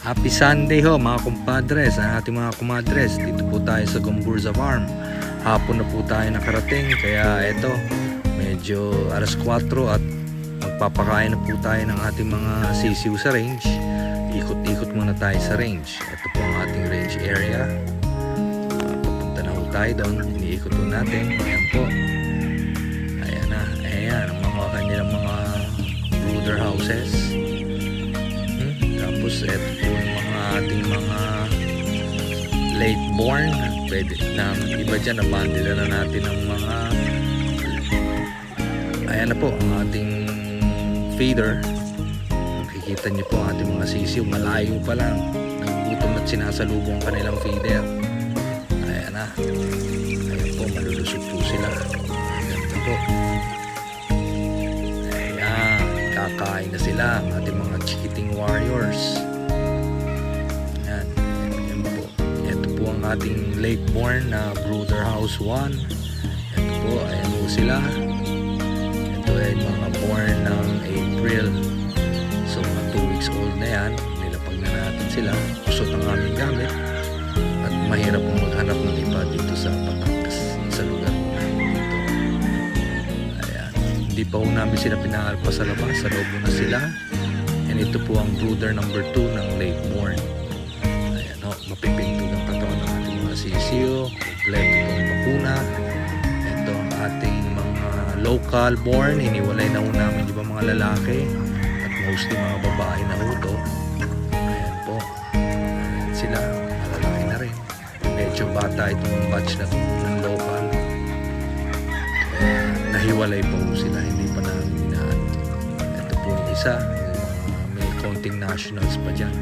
Happy Sunday ho mga kumpadres, ating mga kumadres. Dito po tayo sa Gomburza Farm. Hapon na po tayo nakarating, kaya eto, medyo alas 4 at magpapakain na po tayo ng ating mga sisiw sa range. Ikot-ikot muna tayo sa range. Ito po ang ating range area. Papunta na po tayo doon, iniikot po natin. Ayan po. Ayan na, ayan ang mga kanilang mga brooder houses. Tapos ito po yung mga ating mga late born. Pwede na iba dyan, nabandila na natin ng mga, ayan na po ang ating feeder. Makikita nyo po ang ating mga sisiw, malayo pa lang, nagugutom at sinasalubong kanilang feeder. Ayan na, ayan po, malulusog po sila. Ganda po. Ayan, kakain na sila ang ating mga chikiting warriors. Ayan, ayan po. Ito po ang ating late born na brooder house 1. Ito po, ayan po sila. Ito ay mga born ng April. So mga 2 weeks old na yan. Nilapag na natin sila. Kusot ang aming gamit. At mahirap pong maghanap ng iba dito sa Batangas, sa lugar po namin dito. Ayan. Hindi pa po namin sila pinaalpas sa labas. Sa loob na sila. And ito po ang brooder number 2 ng late born. Ayan o, mapipintog ang katawan ng ating mga sisiyo. Kompleto itong bakuna. Ito ang ating mga local born. Hiniwalay na po namin di ba mga lalaki. At mostly mga babae na ito. Ayan po. Ayan sila. Malalaki na rin. Medyo bata itong batch na ito ng local. Kaya nahiwalay po sila. Hindi pa namin inaan. Ito po yung isa. May konting nationals pa dyan.